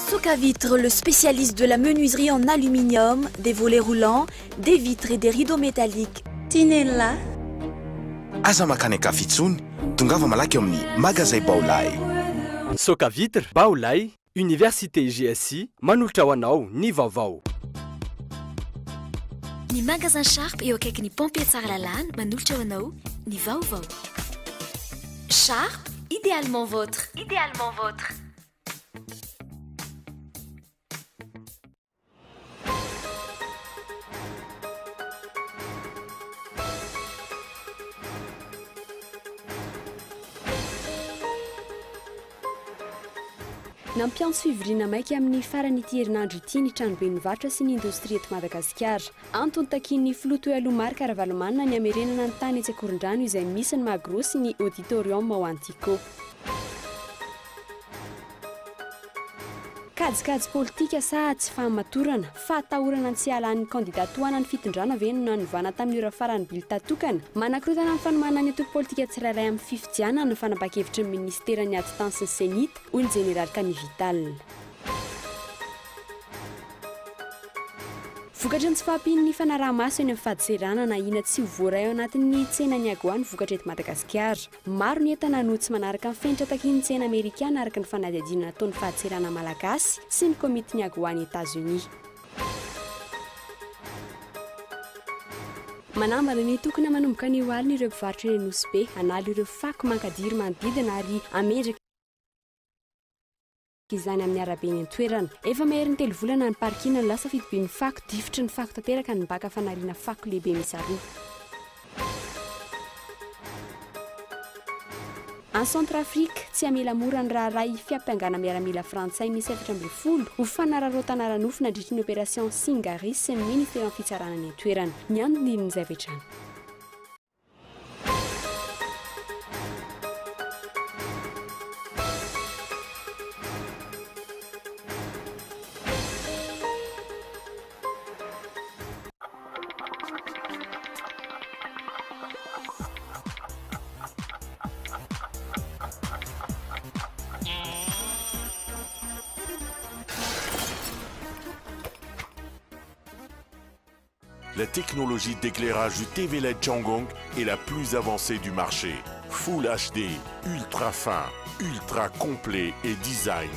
Socavitre, le spécialiste de la menuiserie en aluminium, des volets roulants, des vitres et des rideaux métalliques. Tinella. Aza makany Kafitsony, tongava malaky amin'ny magasin Baolay. Socavitre, Baolay, Université GSI, manolotra ho anao ny vaovao. Ny magasin Sharp eo akaiky ny pompier tsara lalàna manolotra ho anao ny vaovao. Sharp, idéalement vôtre. Idéalement vôtre. Nampianso fivoriana maika amin'ny farany ity herinandro ity ny tranobe mivarotra sy ny indostria eto Madagasikara. Antony takian'ny filoto Alomar Karavalomanina ny amerenana ny tany etsy Akorondrano izay misy ny Magro sy ny Auditorium ao Antico. Kajikajy politika sa tsy fahamatorana fa atahorana tsy halan'ny kandidatoana ny fitondrana ve no nanovana tamin'ny ora farany bilitatokana manakirotana ny fanomana ny atoko politika tsirairay amin'ny fifidianana ny fanapakevitry ny ministerany Attans sy Senita hoy ny Général Kamivital. Vokatra ny tsy fahampian'ny fanaraha-maso eny amin'ny fahadiserana na ina tsy ho voaray ao anatin'ny tsena Niagoany vokatra eto Madagasikara. Maro ny entana no tsy manaraka amin'ny fenitra takian'ny tsena Amerikana araka ny fanadihadiana nataon'ny fahadiserana malagasy sy ny komity Niagoany États-Unis. Manambana ny tokony manomboka ny ho alina ireo mpivarotra eny Anosy Be hanala ireo fako mankadiry manodidina ary amendrika izany amin'ny arabe ny toerana. Efa maherin'ny 3 volana ny parkina ny lasa fitobin'ny fako difotry ny fako tanteraka ny baka fanariana fako lehibe misy aroa. En Centrafrique, tsy amela mora ny raharay fiampiangana miaramila frantsay misy 7 ho fanararotana ranofo nandritra ny opération Singaris sy ny ministère fitsarana ny toerana. Ny andony n'izay vetrana. La technologie d'éclairage du TV LED Changgong est la plus avancée du marché. Full HD, ultra fin, ultra complet et design.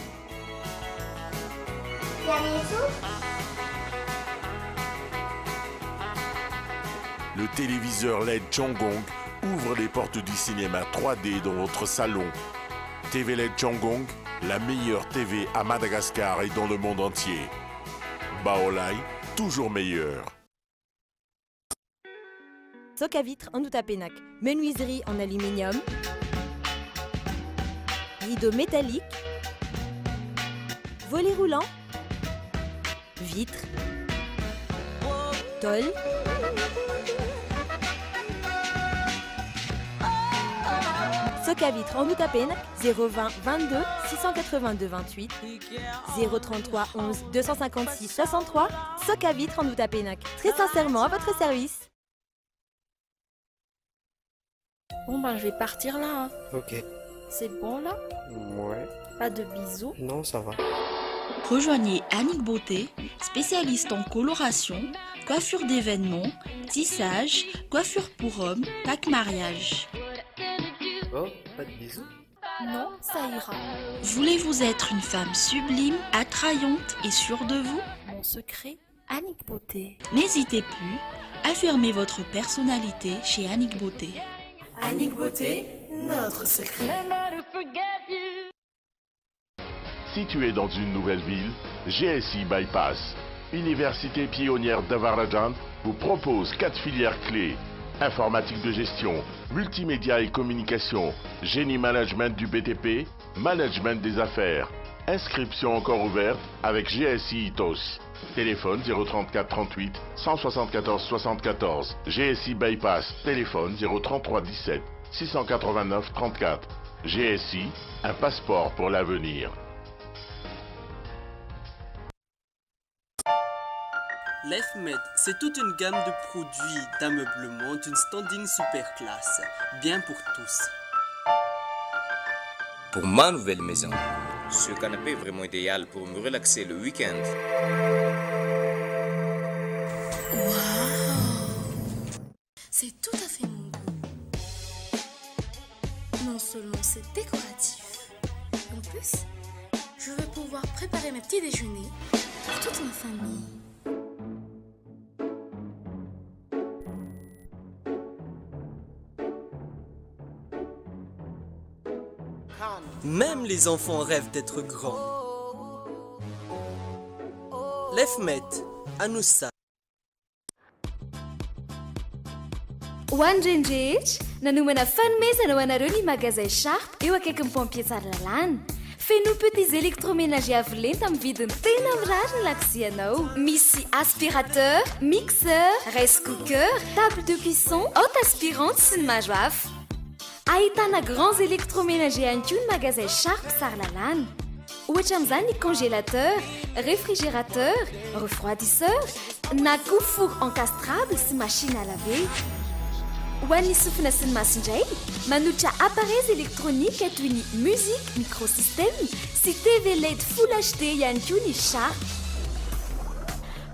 Le téléviseur LED Changgong ouvre les portes du cinéma 3D dans votre salon. TV LED Changgong, la meilleure TV à Madagascar et dans le monde entier. Baolay, toujours meilleur. Socavitre en Outapenac, menuiserie en aluminium, rideaux métalliques, volets roulants, vitres, tôle, Socavitre en Outapenac, 020 22 682 28, 033 11 256 63, Socavitre en Outapenac. Très sincèrement à votre service. Bon ben je vais partir là. Hein. Ok. C'est bon là? Ouais. Pas de bisous? Non, ça va. Rejoignez Annick Beauté, spécialiste en coloration, coiffure d'événements, tissage, coiffure pour hommes, pack mariage. Oh, pas de bisous? Non, ça ira. Voulez-vous être une femme sublime, attrayante et sûre de vous? Mon secret, Annick Beauté. N'hésitez plus, affirmez votre personnalité chez Annick Beauté. Annick Beauté, notre secret. Situé dans une nouvelle ville, GSI Bypass, Université pionnière d'Avarajan, vous propose 4 filières clés. Informatique de gestion, multimédia et communication, génie management du BTP, management des affaires. Inscription encore ouverte avec GSI ITOS. Téléphone 034 38 174 74. GSI Bypass. Téléphone 033 17 689 34. GSI, un passeport pour l'avenir. L'EFMED, c'est toute une gamme de produits d'ameublement d'une standing super classe, bien pour tous. Pour ma nouvelle maison, Ce canapé est vraiment idéal pour me relaxer le week-end. C'est tout à fait mon goût. Non seulement c'est décoratif, en plus, je vais pouvoir préparer mes petits déjeuners pour toute ma famille. Même les enfants rêvent d'être grands. Lefmet, Anoussa. Hoandrendrehitra nanomana fanomezana ho anareo ny magasin Sharp eo akaiky ny pompier tsara lalàna. Feno petits électroménagers avo lenta amin'ny vidiny tena mirary ny lakozianao. Misy aspirateur, mixeur, rice cooker, table de cuisson, haute aspirante sy ny maro hafa. Ahitana grands électroménagers ihany koa ny magasin Sharp tsara lalàna. Ohatra amin'izany ny congélateur, réfrigérateur, refroidisseur, na koa four encastrable sy machine à laver. Ho an'ny sofina sy ny masindray, manolotra appareils électroniques toy ny musique, microsystème sy TV LED Full HD ihany koa ny Sharp.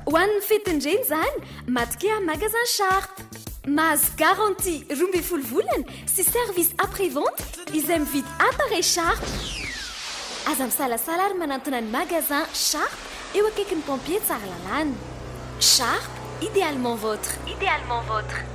Ho an'ny fetindreny izany, matokea magasin Sharp. Mahazo garantie 12 volana sy service après-vente izay mividy appareil Sharp. Aza misalasala ary manantona ny magasin Sharp eo akaiky ny pompier tsara lalàna. Sharp, idéalement vôtre. Idéalement vôtre.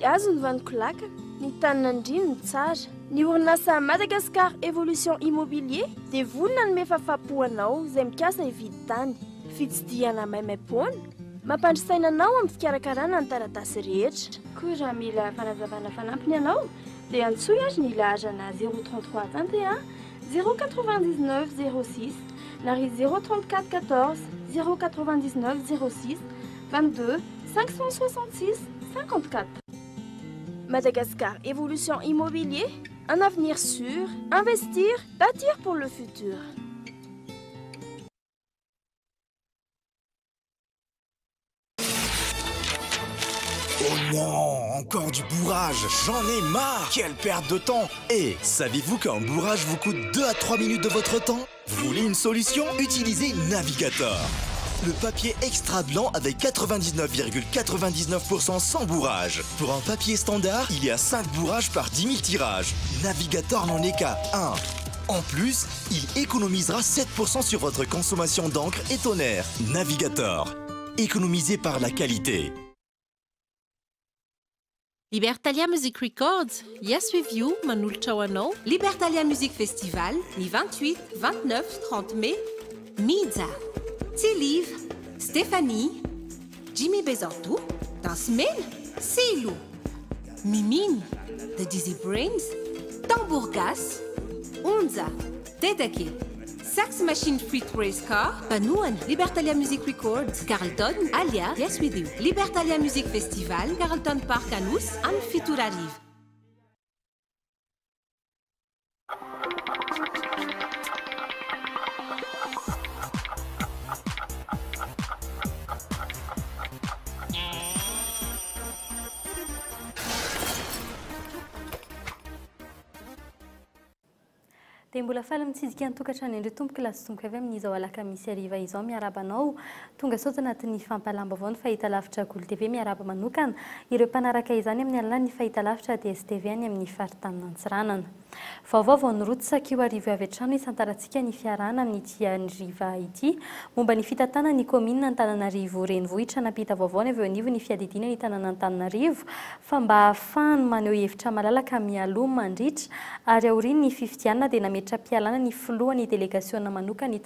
Azo ny vanikolaka, ny taninandrino ny tsara. Ny orinasa Madagascar Evolution Immobilier dia vonona ny mefafapoanao izay mikasa hividy tany. Fitsidihana maimaimpoana, mampandrisaina anao amin'ny fikarakarana ny taratasy rehetra. Koa raha mila fanazavana fanampiny ianao, dia antsoy azy ny laharana 033 21 099 06 na ry 034 14 099 06 22 566 54. Madagascar Évolution Immobilier, un avenir sûr, investir, bâtir pour le futur. Oh non, encore du bourrage, j'en ai marre. Quelle perte de temps. Et saviez-vous qu'un bourrage vous coûte 2 à 3 minutes de votre temps? Vous voulez une solution? Utilisez Navigator. Le papier extra blanc avec 99,99% sans bourrage. Pour un papier standard, il y a 5 bourrages par 10 000 tirages. Navigator n'en est qu'à 1. En plus, il économisera 7% sur votre consommation d'encre et tonnerre. Navigator, économisé par la qualité. Libertalia Music Records, yes with you, manolotra ho anao. Libertalia Music Festival, ny 28, 29, 30 mai, Midza. Tsiliv, Stéphanie, Jimmy Bezantou, dans semaine, Silo, Mimine, The Dizzy Brains, Tambourgas, Unza, Tedake, Sax Machine Free Race Car, Panouan, Libertalia Music Records, Carlton, Alia, Yes With You, Libertalia Music Festival, Carlton Park Anous, Amfituraliv. dia mbola faly mitsidika ny tokantrano indray tomboka lasa tomboka avy amin'izao alaka misy ariva izao miarabanao tonga sao tanatin'ny fampalambo avao ny fahita lavitra Golo TV miaraba manokana ireo mpanaraka izany amin'ny alalan'ny fahita lavitra DSTV any amin'ny faritany Antsiranana. Vaovao vao nirotsaka io arivo avy hatrano isantarantsika ny fiarahana amin'ity andriva ity momba ny fitantanana ny komina Antananarivo renivohitra napita vaovao ny avy eo anivo ny fiadidina ny tanàna Antananarivo fa mba ahafahany maneho hevitra malalaka mialoha mandritra ary aoriany ny fifidianana dia fametra-pialana ny filohan'ny delegaciona manokana ny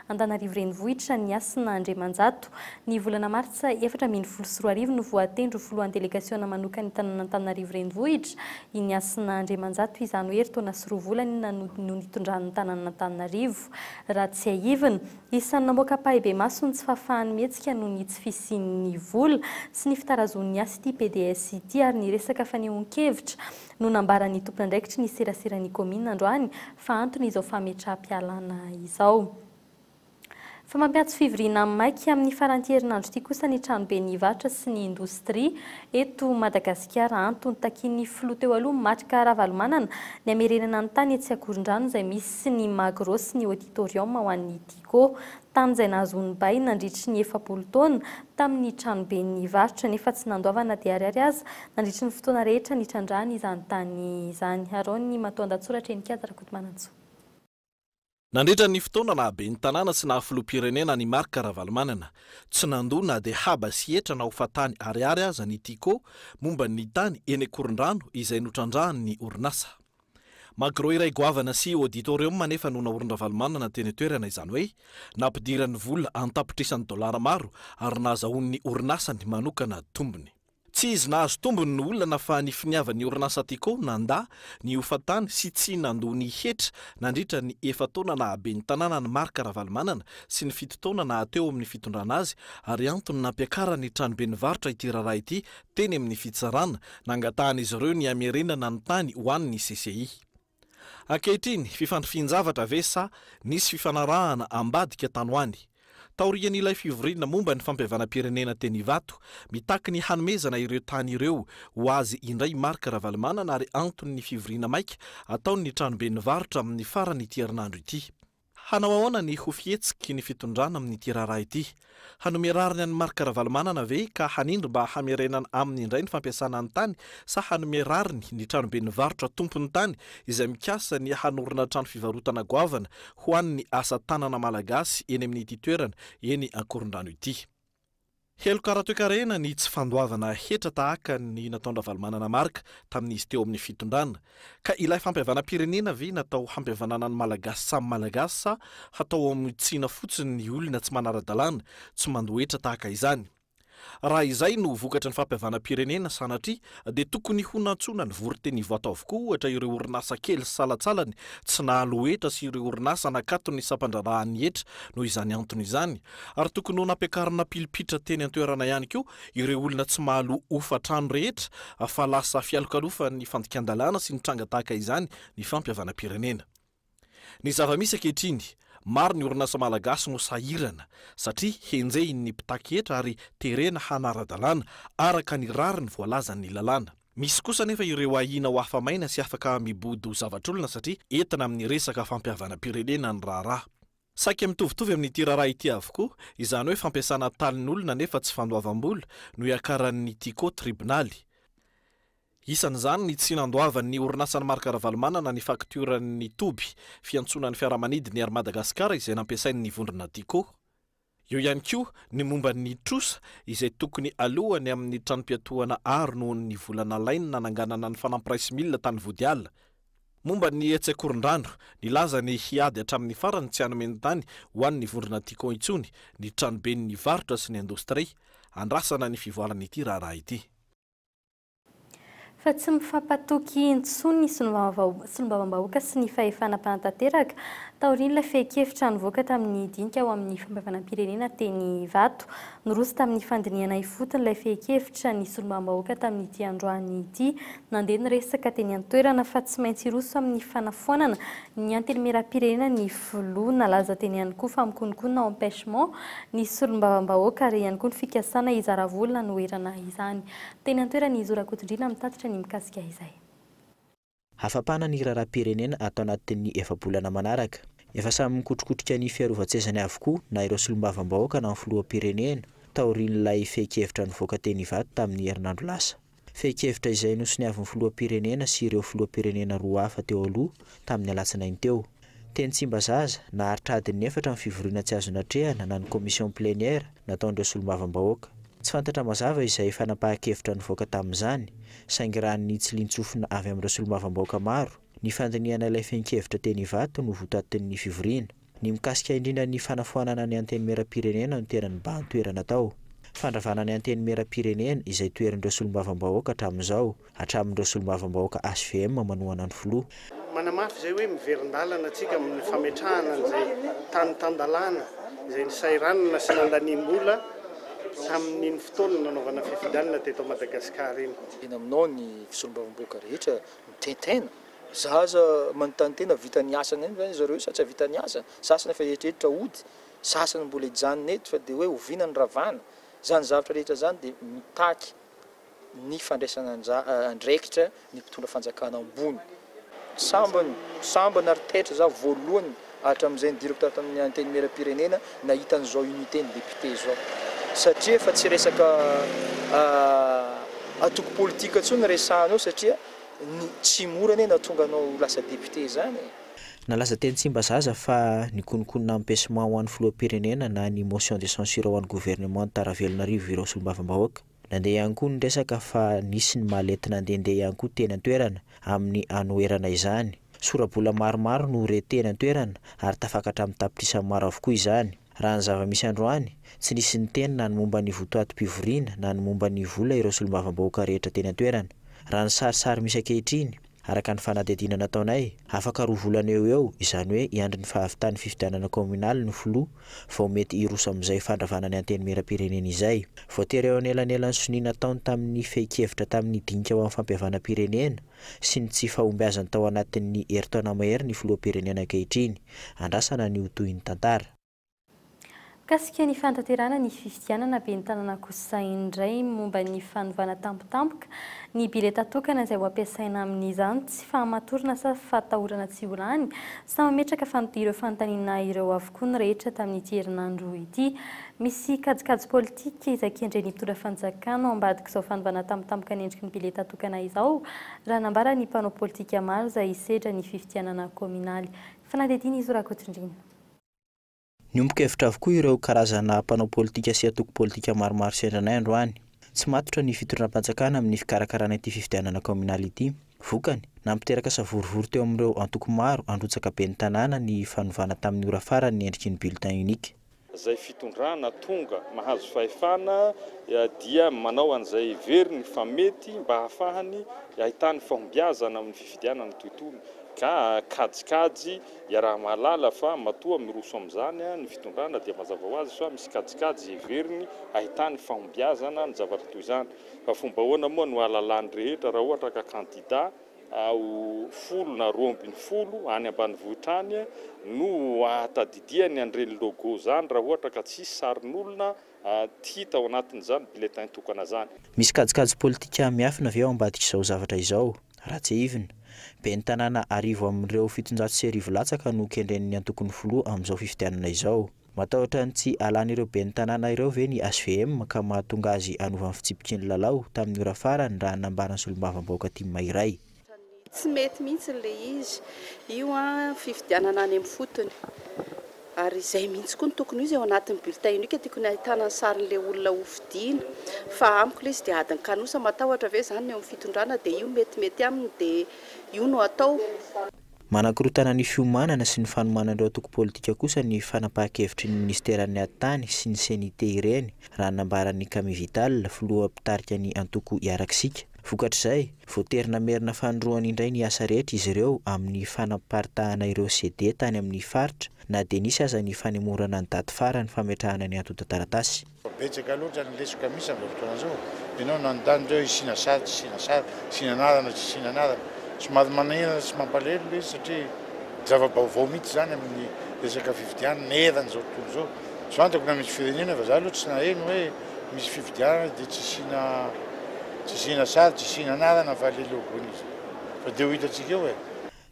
Antananarivo renivohitra ny Asina Andriamanjato. Ny volana martsa 2024 no voatendro filohan'ny delegaciona manokana ny Antananarivo renivohitra ny Asina Andriamanjato izany hoe taona sy 2 volana no nitondran'ny Antananarivo. Raha tsy aivina, isan'ny namoaka pahibe maso ny tsy fahafahany mihetsika noho ny tsy fisian'ny vola sy ny fitarazon'ny asa ity PDS ity ary ny resaka fanehoan-kevitra no nambaran'ny tompon'andraikitry ny serasera-ny komina androany fa antony izao fametra-pialana izao. Fa mampiatso fivoriana maiky amin'ny faranty herinandro ity kosa ny tranobe ny varotra sy ny indostria eto Madagasikara antony takiany filoha teo aloha matrika Ravalomanana ny amerenana ny tany etsy Akorondrano izay misy ny Magro sy ny auditorium ho an'ny Tico. Tany izay nahazoany bay nandritry ny 70 taona tamin'ny tranobe ny varotra nefa tsy nandoavana dia ariary azy nandritry ny fotoana rehetra nitrandrahany izany tany izany. Arony Matoan-Datsoratra eny Kazarakotomanantso. Nandritra ny fotoana nahabe ny tanàna sy nahafiloam-pirenena ny Marc Ravalomanana. Tsy nandona dia haba sy etra na ho fatany ariary aza ny Tico momba ny tany eny Akorondrano izay notrandrahany ny orinasa. Magro iray goavana sy auditorium nefa no naorina Ravalomanana teny toerana izany hoe nampidirany vola antapitrisany $, maro ary nahazahoan'ny orinasany manokana tombony. Tsy izy nahazo tombony ny olona fa ny finiavan'ny orinasa Tico nanda ny hofatany sy tsy nandoa ny hetra nandritra ny 7 taona nahabe ny tanàna ny Marc Ravalomanana sy ny 7 taona nahateo amin'ny fitondrana azy ary antony nampiakarany tranobe ny varotra ity raharaha ity teny amin'ny fitsarana nangatahany izy ireo ny amerenana ny tany ho an'ny CCI. Ankehitriny fifandrifian-javatra ve sa nisy fifanarahana ambadika tany ho any. Taorian'ilay fivoriana momba ny fampiavana-pirenena teny Ivato mitaky ny hanomezana ireo tany ireo ho azy indray Marc Ravalomanana ary antony ny fivoriana maika ataony ny tranobe ny varotra amin'ny farany ity herinandro ity. Hanao ahoana ny ho fihetsiky ny fitondrana amin'ny raharaha ity. Hanome rariny an'ny Marc Ravalomanana ve ka hanindro mba hamerenana aminy indray ny fampiasana ny tany sa hanome rariny ny tranobe ny varotra tompony tany izay mikasa ny hanorina trano fivarotana goavana ho an'ny asa tanana malagasy eny amin'ity toerana eny Akorondrano ity. Helo karatoekarena ny tsy fandoavana hetra tahaka ny nataon'ny Ravalomanana Marc tamin'izy teo amin'ny fitondrana. Ka ilay fampiavana-pirenena ve natao hampiavanana ny malagasy samy malagasy sa hatao amin'ny tsina fotsiny ny olona tsy manara-dalàna tsy mandoetra tahaka izany. Raha izay no vokatra ny fampiavana-pirenena sanatria dia tokony ho nantsona ny vory-teny Ivato avokoa ohatra ireo orinasa kely sy salatsalany tsy nahaloetra sy ireo orinasa nakato ny sampandrarahan'ny hetra noho izany antony izany ary tokony ho nampiakarina pilipitra teny an-toerana ihany koa ireo olona tsy mahalo hofatrano rehetra fa lasa fialokalofa ny fandikan-dalàna sy ny tranga tahaka izany ny fampiavana-pirenena. Ny zava-misy ankehitriny maro ny orinasa malagasy no sahirana satria henjehiny ny mpitaky hetra ary terena hanara-dalàna araka ny rariny voalazan'ny lalàna. Misy kosa nefa ireo ahina ho afamaina sy afaka mibody ho zavatr'olona satria entina amin'ny resaka fampiavana-pirenena ny raharaha. Saika mitovitovy amin'ity raharaha ity avokoa izany hoe fampiasana talin'olona nefa tsy fandoavam-bola no iakaran'ny Tico tribunaly. Isan'izany ny tsy nandoavan'ny orinasan'ny Marc Ravalomanana ny fakturan'ny toby fiantsonan'ny fiaramanidiny ary Madagasikara izay nampiasain'ny vondrona Tico. Eo ihany koa ny momba ny trosa izay tokony alohany amin'ny tranom-piatohana aro noho ny volana laina nananganana ny fanampiraisy milina tany Vodiala. Momba ny etsy Akorondrano nilaza ny hiady hatramin'ny farany tsy hanomeny tany ho an'ny vondrona Tico intsony ny tranobe ny varotra sy ny indostria andrasana ny fivoaran'ity raharaha ity. Fa tsy mifampatoky intsony ny solombavambahoaka sy ny fahefana-panatanteraka taorian'ilay fehi-kevitra nivoaka tamin'ny dinika ao amin'ny fampiavana-pirenena teny Ivato. Noroso tamin'ny fandiniana ifotony ilay fehi-kevitra ny solombavambahoaka tamin'ity androany ity. Nandeha ny resaka teny an-toerana fa tsy maintsy iroso amin'ny fanafoanana ny antelimera-pirenena ny filoha nalaza teny ihany koa fa mikonikona empêchement ny solombavambahoaka ary ihany koa ny fikasana izara-volana no erana izany. Teny an-toerana izy Rakotondrina mitatitra ny mikasika izay. Hafapana ny raharaham-pirenena atao anatin'ny 7 bolana manaraka. Efa samy mikotrokotrika ny fiarovan-tsezany avokoa na ireo solombavambahoaka na ny filoham-pirenena taorian'ilay fehi-kevitra nivoaka teny Ivato tamin'ny herinandro lasa. Fehi-kevitra izay nosoniavin'ny filoham-pirenena sy ireo filoham-pirenena roa hafa teo aloha tamin'ny alatsinainy teo. Teny Tsimbazaza naharitra adiny 4 amin'ny fivoriana tsy azo natrehana na ny commission plénière nataon'ireo solombavambahoaka. Tsy fantatra mazava izay fanapahan-kevitra nivoaka tamin'izany saingy raha ny tsy lintsofina avy amin'ireo solombavambahoaka maro Ny fandiniana ilay fenkevitra teny Ivato no votatin'ny fivoriana. Ny mikasika indrindra ny fanafoanana ny anteny meram-pirenena no tena nibahan-toerana tao. Fandravana ny anteny meram-pirenena izay toerandreo solombavambahoaka hatramin'ireo solombavambahoaka HVM manohana ny filoha. Manamafy zay hoe miverin-dalana atsika amin'ny fametrahana an'izay tany-tandalana izay nisairanana sy nandaniam-bola tamin'ny fotoana nanaovana fifidianana teto Madagasikara iny. Eny aminao ny fisolombavambahoaka rehetra mitentena. Zaza manontany tena vita ny asany eny zany zareo sa tsy vita ny asa. Sasany efa eritreretra ody, sasany mbola hijanona eto fa dia hoe oviana ny ravana. Zany zavatra rehetra zany dia mitaky ny fandraisana andraikitra ny mpitondra fanjakana ambony. Sambany ary taitra za voalohany hatramin'izay ny directeur tamin'ny anteny meram-pirenena nahita an'izao unité ny député zao. Satria efa tsy resaka atoko politika intsony resahana ao satria tsy mora ane nahatonga anao lasa député zany. Nalaza teny Tsimbazaza fa ny konokonina empêchement ho an'ny filoham-pirenena na ny motion de censure ho an'ny gouvernement Taravelonarivo ireo solombavambahoaka. Nandeha ihany koa ny resaka fa nisy ny maletina andehandeha ihany koa teny an-toerana amin'ny anoherana izany. Sorabola maromaro no re teny an-toerana ary tafakatra amin'ny tapitrisa maro avokoa izany. Raha ny zava-misy androany tsy nisy ny teny na ny momba ny votoatom-pivoriana na ny momba ny vola ireo solombavambahoaka rehetra teny an-toerana. Raha ny sarisary misy ankehitriny araka ny fanadihadiana nataonay afaka 2 volana eo izany hoe iandry ny fahavitany fifidianana kominaly ny filoha vao mety iroso amin'izay fandravana ny anteny meram-pirenena izay. Voatery eo anelanelan'ny soniana taony tamin'ny feikevitra tamin'ny dinika ho amin'ny fampihavana-pirenena sy ny tsy fahombiazany tao anatin'ny herintaona mahery ny filoham-pirenena ankehitriny. Andrasana ny hotohin'ny tantara. Kasika ny fantanterana ny fifidianana ben'ny tanàna Kosa indray momba ny fanovana tampotampoka ny bileta tokana izay ho ampiasaina amin'izany tsy fahamatorana sa fatahorana tsy olany sa mametraka ireo fanontaniana ireo avokoa ny rehetra tamin'ity herinandro ity. Misy kajikajy politika izay kendreny mpitondra fanjakana ao ambadika izao fanovana tampotampoka ny endriky ny bileta tokana izao raha nambara ny mpanao politika maro izay isedra ny fifidianana kominaly. Fanadihadiana izy Rakotrindrina. Niombokevitra avokoa ireo karazana mpanao politika sy atoko politika maromaro sendranay androany. Tsy matotra ny fitondram-panjakana amin'ny fikarakarana ity fifidianana kominaly ity. Vokany nampiteraka savorivory teo amin'ireo antoko maro androtsaka ben'ny tanàna ny fanovana tamin'ny ora farany ny endriky ny bulletin unique. Zay fitondrana tonga mahazo fahefana dia manao an'izay veriny fa mety mba hahafahany ahitany fahombiazana amin'ny fifidianana tontolo. Ka kajikajy raha mahalala fa matoa miroso amin'izany ny fitondrana dia mazava ho azy fa misy kajikajy heveriny ahitany fahombiazana ny zavatra toy izany. Fa fomba ahoana moa no ahalalany rehetra raha ohatra ka kandida ao 10 na 20 any ambanivohitra any no atadidiany andreny logo zany raha ohatra ka tsy sarin'olona hita ao anatin'izany bulletin tokana zany. Misy kajikajy politika miafina avy ao ambadika izao zavatra izao. Raha tsy ivina ben'ny tanàna arivo amin'ireo 700 latsaka no kendren'ny antokon'ny filoha amin'izao fifidianana izao. Matahotra ny tsy alan'ireo ben'ny tanàna ireo ve ny HVM ka mahatonga azy anova ny fitsipiky ny lalao tamin'ny ora farany raha nambarany solombavambahoaka Tia Mahiray. Tsy mety mihitsy le izy io fifidianana any amin'ny fotony ary izay mihitsy koa ny tokony izy ao anatin'ny bulletin unique tiako ny ahitana ny sarin'le olona hofidiana fa amiko le izy dia adiny kanosa matahotra ve zany eo amin'ny fitondrana dia io metimety aminy dia io no atao. Manakorotana ny fiomanana sy ny fanomanan'ireo atoko politika kosa ny fanapahan-kevitry ny ministeran'ny atany sy ny senité ireny raha nambaran'ny Camille Vital filoha mpitarika ny antoko hiarakisika. Vokatr'izay voatery namerina fanoroana indray ny asa rehetra izy ireo amin'ny fanaparitahana ireo CD tany amin'ny faritra na dia nisy aza ny fanemorana ny daty farany fametrahana ny atotan-taratasy. Betsaka loatra ny lesoka misy amin'izao fotoana izao. Ianao nandany ireo isina sary, tsy isina sary, sinanarana, tsy sinanarana. Somary manahirana sy mampalahelo le izy satria zava-baovao mihitsy zany amin'ny resaka fifidianana nerana izao tontolo izao. Tsy fantako na misy firenena fa za loatra tsy naheno hoe misy fifidianana dia tsy isina sary, tsy isina anarana fa le logon'izy. Fa dia ho hitantsika eo e.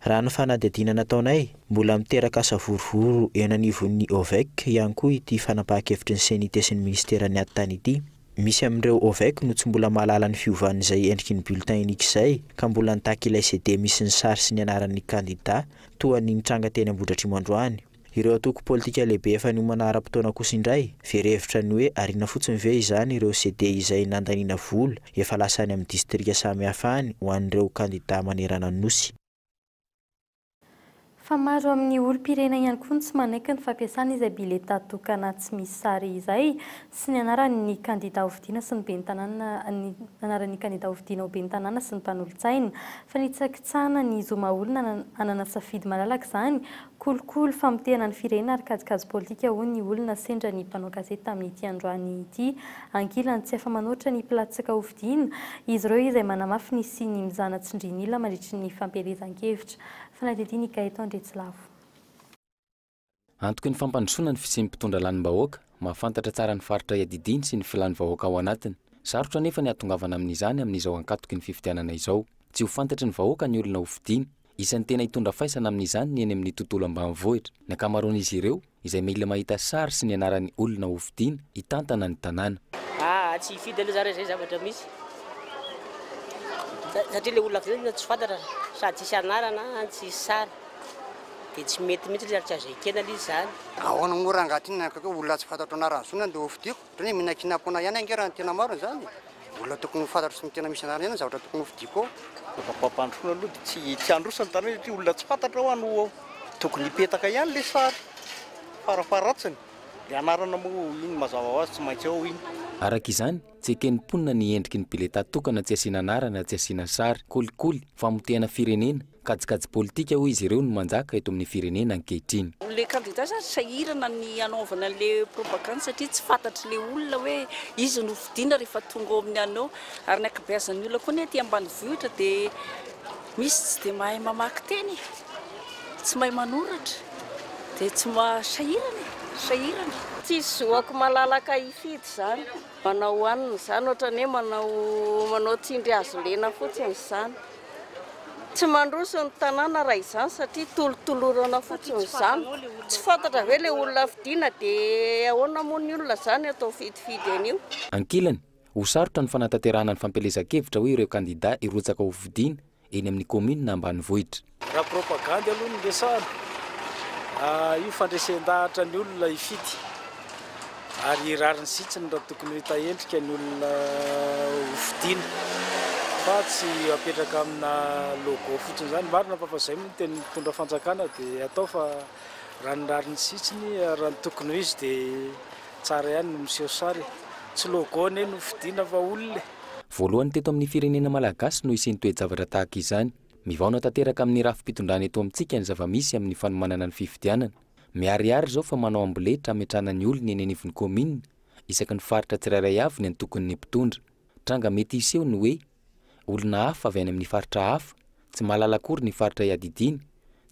Raha ny fanadihadiana nataonay mbola miteraka asa vorovoro eny anivon'ny OVEC ihany koa ity fanapahan-kevitry ny senité sy ny ministeran'ny atany ity. Misy amin'ireo OVEC no tsy mbola mahalala ny fiovan'izay endriky ny bulletin unique izay ka mbola nitaky ilay CD misy ny sary sy ny anaran'ny kandida toa ny nitranga teny Ambohidratrimo androany. Ireo atoko politika lehibe efa niomana ara-potoana kosa indray verevitra ny hoe ariana fotsiny ve izany ireo CD izay nandaniana vola efa lasa any amin'ny distrika samy hafa any ho an'ireo kandida manerana ny nosy. fa maro amin'ny olom-pirena ihany koa tsy manaiky ny fampiasana izay bileta tokana tsy misy sary izay sy ny anaran'ny kandida hovidiana sy ny ben'ny tanàna ny anaran'ny kandida hovidiana ho ben'ny tanàna sy ny mpanolo-tsaina fa nitsakitsahana ny zoma olona anana safidy malalaka izany kolokolo famotehana ny firenena ary kajikajy politika ho ny olona sendra ny mpanao gazety tamin'ity androany ity ankilany tsy efa manoatra ny mpilatsaka hovidiana izy ireo izay manamafy ny sy ny mizana tsindrinila mandritry ny fampielezan-kevitra fanadidiny Gaetan Ndretsilavo. Antoky ny fampandrosoana ny fisian'ny mpitondra lanim-bahoaka mahafantatra tsara ny faritra iadidiny sy ny filan'ny vahoaka ao anatiny. Sarotra nefa ny atongavana amin'izany amin'izao ankatoky ny fifidianana izao. Tsy ho fantatry ny vahoaka ny olona hovidiana. Isan'ny tena hitondra faisana amin'izany ny eny amin'ny tontolo ambanivohitra. Ny ankamaroan'izy ireo izay mila mahita sary sy ny anaran'ny olona hovidiana hitantana ny tanàna. Tsy hifidy aloha zareo zay zavatra misy. Satria le olona vidiana tsy fantatra sady tsisy anarana tsy sary. Dia tsy mety mihitsy le tsy azo ekena izy zany. Ahoana mora angatiny kakao olona tsy fantatro anarana zonany dia hovidiako. Ohatrany hoe minankinam-pona ihany angerana tena maro zany. Olona tokony ho fantatro sy ny tena misy anarana ihany zavatra tokony hovidiako ao. Pampandrosoana aloha dia tsy androsana tany hoe olona tsy fantatra ho ano ao. Tokony hipetaka ihany le sary farafaratsiny. Le anarana moa iny mazava ho azy tsy maintsy ao iny. Araka izany, tsy ekenimponina ny endriky ny bileta tokana tsy asiana anarana tsy asiana sary, kolikoly, famotehana firenena, kajikajy politika ho izy ireo no manjaka eto amin'ny firenena ankehitriny. Le kandida zany sahirana ny anaovana le propagande satria tsy fantatry le olona hoe izy no hovidiana rehefa tonga ao amin'ny anao ary ny ankabeazan'ny olona koa ny aty ambanivohitra dia misy tsy dia mahay mamaky teny, tsy mahay manoratra dia tsy sahirana. Tsy zoako malalaka hifidy zany, manao hanina zany ohatrany hoe manao tsindry azo lena fotsiny zany. Tsy mandroso ny tanàna raha izany satria tolotolorana fotsiny zany. Tsy fantatra hoe le olona vidiana dia ahoana moa ny olona zany atao fidifidy an'io. Ankilany, ho sarotra ny fanatanterahana ny fampielezan-kevitra hoe ireo kandida hirotsaka ho vidiana eny amin'ny komina ambanivohitra. Raha propagande aloha no lesahana. Io fandresen-dahatra ny olona hifidy. Ary rariny sitsiny raha tokony hita endrika ny olona hovidiana. Fa tsy apetraka amina logo fotsiny zany. Marina fa zay moa teny mitondra fanjakana dia atao fa raha ny rariny sitsiny raha ny tokony izy dia tsara ihany no miseho sary. Tsy logo ny hovidiana fa olona. Voalohany teto amin'ny firenena malagasy no isiany toe-javatra tahaka izany. Mivaona tanteraka amin'ny rafi-pitondrana eto amintsika ny zava-misy amin'ny fanomanana ny fifidianana. Miharihary zao fa manao amboletra ametrahana ny olona eny anivon'ny komina isaky ny faritra tsirairay avy ny antokony ny mpitondra. Tranga mety iseho ny hoe olona hafa avy any amin'ny faritra hafa, tsy mahalala akory ny faritra iadidiny,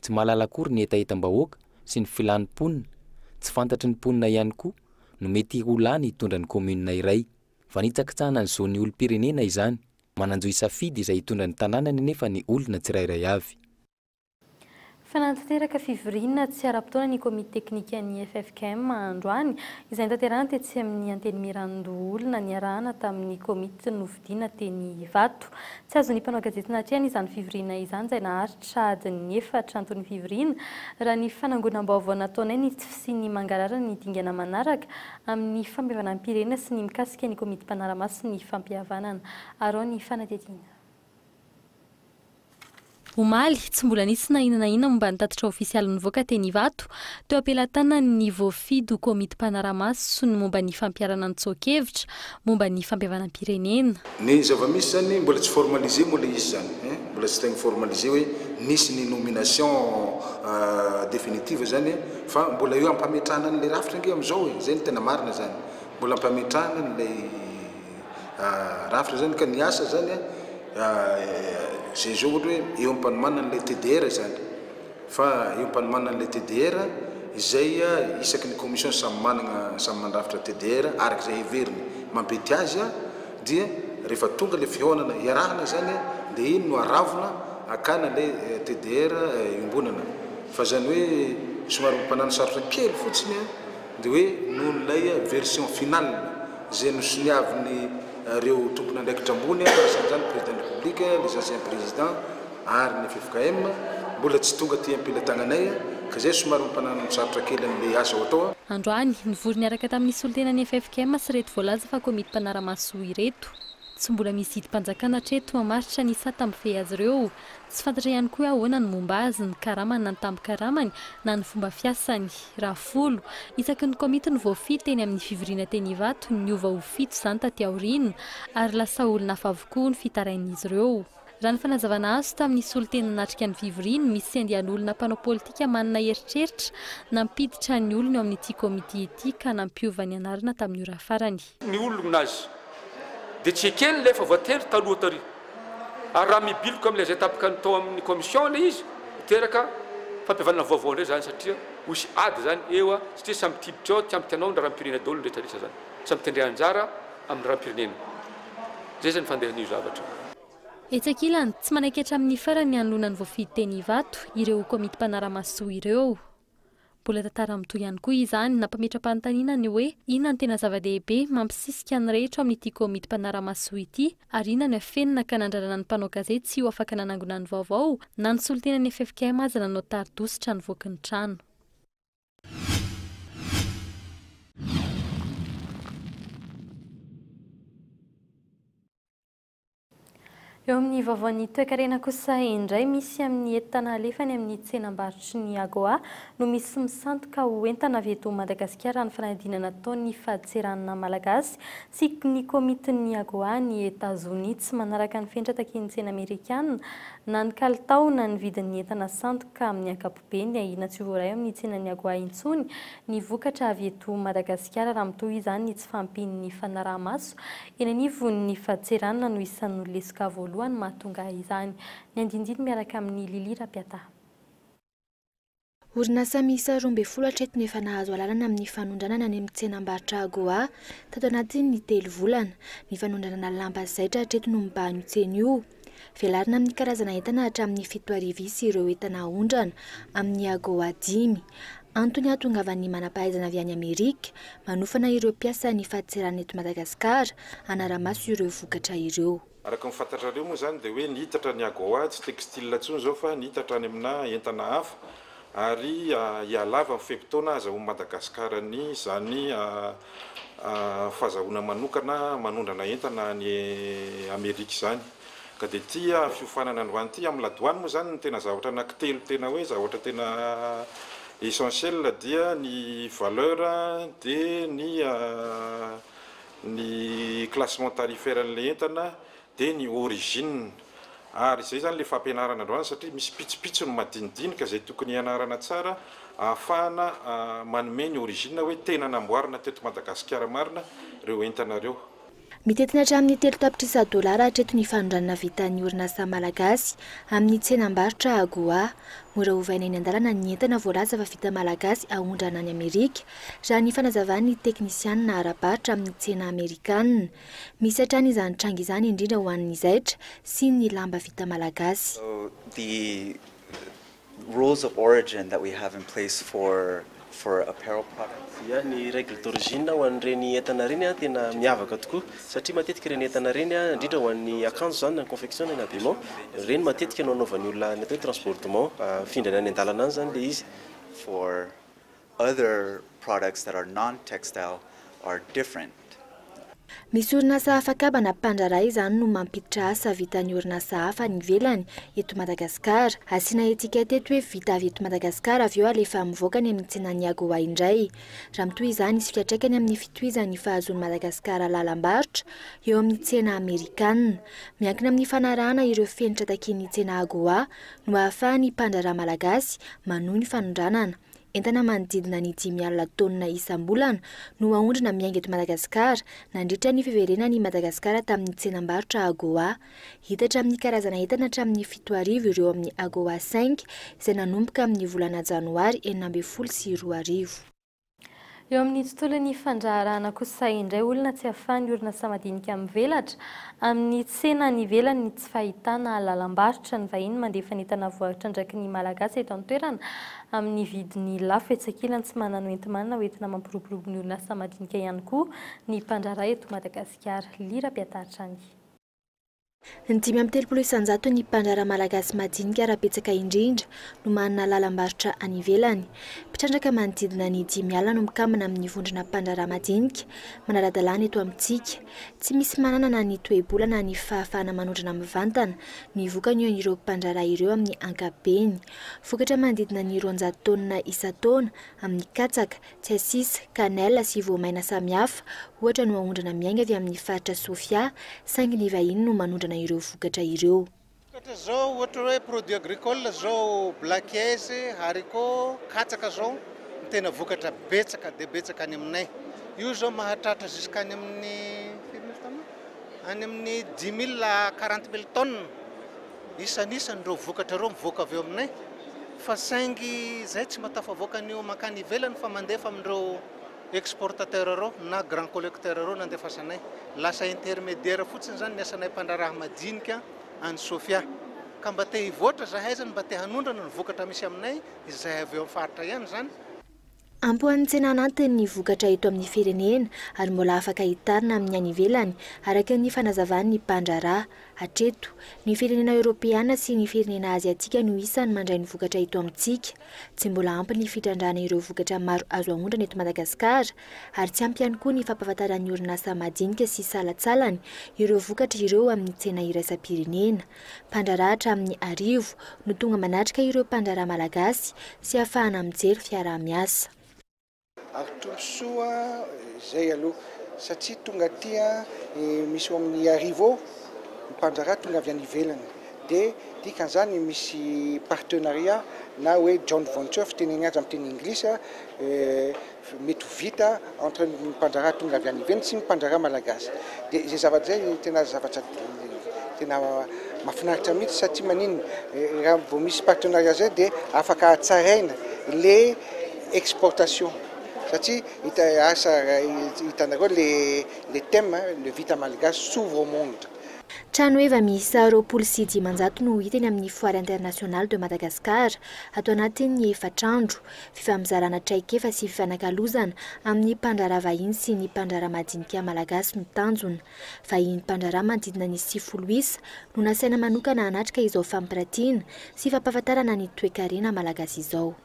tsy mahalala akory ny etaetam-bahoaka sy ny filanimponina, tsy fantatry ny mponina ihany koa no mety ho lany hitondra ny komina iray. Fa nitsakitsahana ny zon'ny olom-pirenena izany, mananjoy safidy izay hitondra ny tanànany nefa ny olona tsirairay avy. Fanantanteraka fivoriana tsy ara-potoana ny komite teknika ny FFKM androany izay tanterahana tetsy amin'ny anteny Mirandoolona niarahana tamin'ny komite novidiana teny Ivato. Tsy azo ny mpanao gazety natrehana izany fivoriana izany izay naharitra adiny 4 antony fivoriana raha ny fanangonam-baovao nataonay ny tsy fisian'ny mangarara ny dingana manaraka amin'ny fampihavanam-pirenena sy ny mikasika ny komite mpanaramaso sy ny fampihavanana. Arao ny fanadihadiana. Omaly, tsy mbola nisy na inona momba ny tatitra ofisialy nivoaka teny Ivato teo ampelantanana ny voafidy ho komite mpanaramaso sy ny momba ny fampiarana ny tsokevitra momba ny fampihavanam-pirenena. Ny zava-misy zany mbola tsy formalisé moa le izy zany, mbola tsy tegna formalisé hoe nisy ny nomination définitive zany fa mbola eo ampametrahana an'le rafitra nge am'izao zay ny tena marina zany. Mbola ampametrahana an'le rafitra zany ka ny asa zany zay zao ohatra hoe eo ampanomanana an'le TDR zany. Fa eo ampanomanana an'le TDR izay isaky ny commission samy mandrafitra TDR araka izay heveriny mampety azy dia rehefa tonga le fihaonana iarahana zany dia iny no aravona akana le TDR iombonana. Fa zany hoe somary mpanano sarotra kely fotsiny dia hoe noho n'ilay version finale zay nosoniaviny reo tompona andraikitra ambony zany président de la République, les anciens présidents ary ny FFKM mbola tsy tonga ty ampilatananay ka zay somary mpanano sarotra kely an'le asa atao. Androany nivory niaraka tamin'ny solontenan'ny FFKM sy reto voalaza fa komite mpanaramaso ireto. tsy mbola misy hidi-panjakana treto mamaritra ny isa tamin'ny fe azy ireo. Tsy fantatra ihany koa ahoana ny momba azy, ny karamany na ny tampi-karamany na ny fomba fiasany. Raha folo isaky ny komity ny voafito teny amin'ny fivoriana teny Ivato ny ova ho fito izany taty aoriana ary lasa olona hafa avokoa ny fitarain'izy ireo. Raha ny fanazavana azo tamin'ny solon-tena natrika ny fivoriana, misy andian'olona mpanao politika manana eritreritra nampiditra ny olona eo amin'ity komity ity ka nampiova ny anarana tamin'ny ora farany. Ny olona azy dia tsy ekeny lefa voatery taloha tary. Ary raha mibiloka amin'ilay izay tapaka ny tao amin'ny komision ilay izy, teraka fampihavanana vaovao indray zany satria osy ady zany eo satria samy tibitra ao ty ampitanao ny rahampirenena daholo ny rehetrarehetra zany. Samy tendrea anjara amin'ny rahampirenena. Zay zany fandehan'io zavatra. Etsakilany tsy manaikitra amin'ny farany hanoloana ny voafidy teny Ivato ireo komity mpanara-maso ireo. Mbola tantara mitoy ihany koa izany nampametra-panontaniana ny hoe inona ny tena zava-dehibe mampisisika ny rehetra amin'ity komity mpanara-maso ity ary inona ny afenina ka nandrarana ny mpanao gazety tsy ho afaka nanangona ny vaovao na ny solon-tena ny FFKM aza nanao taridositra ny voaky ny trano. Eo amin'ny vaovaon'ny toe-karena kosa indray misy amin'ny entana alefany amin'ny tsenam-barotra ny Agoa no misy misantoka ho entana avy eto Madagasikara ny fanadinana taon'ny fahadiseranana malagasy sy ny komitin'ny Agoa ny Etazonia tsy manaraka ny fenitra takin'ny tsena Amerikana na ny kalitao na ny vidin'ny entana santoka amin'ny ankapobeny ahina tsy voaray amin'ny tsenan'ny Agoa intsony ny vokatra avy eto Madagasikara raha mitohy izany ny tsy fampin'ny fanaraha-maso eny anivon'ny fahadiseranana no isan'ny lesoka voalohany mahatonga izany. Ny andindiny miaraka amin'ny Lili Rapiata. Orinasa miisa 12 hatreto efa nahazo alalana amin'ny fanondranana any amin'ny tsenam-barotra Agoa tato anatin'ny 3 volana. Ny fanondranana lamba zaitra hatreto no mibahany tsena io. Velarina amin'ny karazana entana hatramin'ny 7,000 sy ireo entana ondrana amin'ny Agoa 10. Antony ahatongavan'ny manam-pahaizana avy any Amerika manofana ireo mpiasa ny fahadiserana eto Madagasikara hanara-maso ireo vokatra ireo. Araka ny fantatrareo moa zany dia hoe nihitatra ny Agoa tsy textile intsony zao fa nihitatra any amina entana hafa ary hialava amin'ny fehim-potoana azahoan'i Madagasikara ny zany fahazahoana manokana manondrana entana ny Amerika izany. Ka dia ty fiofanana androany ity amin'ny ladoany moa zany ny tena zavatra anankitelo tena hoe zavatra tena essentiel dia ny valeur dia ny classement tarifaire an'ilay entana dia ny origine. Ary izay zany ilay fampianarana androany satria misy pitsopitso ny madinidinika izay tokony hianarana tsara ahafahana manome ny origine hoe tena namboarina teto Madagasikara marina ireo entana ireo. Mitetina hatramin'ny 3 tapitrisa dolara hatreto ny fanondranana vitan'ny orinasa malagasy amin'ny tsenam-barotra Agoa. Mora ovaina eny an-dalana ny entana voalaza fa vita malagasy ahondrana any Amerika raha ny fanazavan'ny teknisianina ara-barotra amin'ny tsena Amerikanina. Misy hatrany izany tranga izany indrindra ho an'ny zaitra sy ny lamba vita malagasy. The rules of origin that we have in place for apparel products. Ny règle d'origine ho an'ireny entana reny tena miavaka tokoa satria matetika ireny entana reny indrindra ho an'ny akanjo zany ny confection ny habillement reny matetika no anaovan'ny olona ny atao transportement findrana any an-dalana any zany le izy. For other products that are non-textile are different. Misy orinasa hafakabana mpandraray izany no mampiditra asa vitan'ny orinasa hafa ny ivelany eto Madagasikara. Asiana etikety eto hoe vita avy eto Madagasikara avy eo alefa mivoaka ny amin'ny tsenan'ny Agoa indray. Raha mitohy izany isy fiatraikany amin'ny fitohizan'ny fahazoan'ny Madagasikara lalam-barotra eo amin'ny tsena Amerikanina. Miankina amin'ny fanarahana ireo fenitra takin'ny tsena Agoa no ahafahan'ny mpandraraha malagasy manohy ny fanondranana. Entana manodidina ny 5,000 taonina isam-bolana no ahondrana miainga eto Madagasikara nandritra ny fiverenan'i Madagasikara tamin'ny tsenam-barotra Agoa. Hitatra amin'ny karazana entana hatramin'ny 7,000 ireo amin'ny Agoa 5 izay nanomboka amin'ny volana Janoary 2012 sy 2020. Eo amin'ny tontolon'ny fandraharahana kosa indray olona tsy ahafahan'ny orinasa madinika mivelatra amin'ny tsena ny ivelany ny tsy fahitana lalam-barotra ny vahiny mandefa ny entana voaritra ndraiky ny malagasy eto an-toerana amin'ny vidiny lafo etsakilany tsy manana oentimanana hoentina mampiroborobo ny orinasa madinika ihany koa ny mpandraharaha eto Madagasikara. Lira Piataritra any. Ny 530 isanjato ny mpandrara malagasy madinika ara-betsaka indrindra no manana lalam-barotra any ivelany. Mpitrandraka manodidina ny 10 alina no mikamana amin'ny vondrona mpandrara madinika manara-dalàna eto amintsika. Tsy misy manana na ny toe-bola na ny fahafahana manondrana mivantana ny vokany ireo mpandrara ireo amin'ny ankapobeny. Vokatra manodidina ny 200 taonina isa-taona amin'ny katsaka, tsiasisa, kanela sy voamaina samihafa ohatra no ahondrana miainga avy amin'ny faritra Sofia, saingy ny vahiny no manondrana ireo vokatra ireo. Zao ohatra hoe produit agricole zao blackes, haricot, katsaka zao tena vokatra betsaka dia betsaka any aminay. Io zao mahatratra jusqu'any amin'ny 10 000 à 40 000 tonnes isan'ireo vokatra reo mivoaka avy eo aminay. Fa saingy zay tsy matafavoaka an'io makany ivelany fa mandefa amindreo exportateur reo na grand collecteur reo nandefasanay. Lasa intermédiaire fotsiny zany ny asanay mpandraraha madinika any Sofia. Ka mba te hivoatra zahay zany mba te hanondrana ny vokatra misy aminay izay avy eo amin'ny faritra ihany zany. Ampoan'ny tsena anatiny ny vokatra eto amin'ny firenena ary mbola afaka hitarina amin'ny any ivelany araka ny fanazavan'ny mpandraraha. Hatreto, ny firenena Europeana sy ny firenena Aziatika no isany mandray ny vokatra eto amintsika. Tsy mbola ampy ny fitrandrana ireo vokatra maro azo ahondrana eto Madagasikara ary tsy ampy ihany koa ny fampahafantaran'ny orinasa madinika sy salatsalany ireo vokatra ireo amin'ny tsena iraisam-pirenena. Mpandraraha hatramin'ny arivo no tonga manatrika ireo mpandraraha malagasy sy ahafahana mijery fiaraha-miasa. Tombosoa zay aloha satria tonga tia misy amin'ny arivo mpandraraha tonga avy any ivelany dia dikan'izany misy partenariat na hoe joint venture fiteneny azy amin'ny teny anglisa mety vita entre mpandraraha tonga avy any ivelany sy mpandraraha malagasy. Dia izay zavatra zay tena zavatra tena mahafinaritra mihitsy satria manino raha vao misy partenariat zay dia afaka hatsaraina le exportation. Satria hitanareo le thème le vita malagasy s'ouvre au monde. Trano eva miisa 26 no hita eny amin'ny foire internationale de Madagascar ato anatin'ny efatrandro. Fifamizarana traikefa sy fifanakalozana amin'ny mpandraraha vahiny sy ny mpandraraha madinika malagasy mitanjona. Vahiny mpandraraha manodidina ny 90 isa no nasaina manokana hanatrika izao fampiratiana sy fampahafantarana ny toe-karena malagasy izao.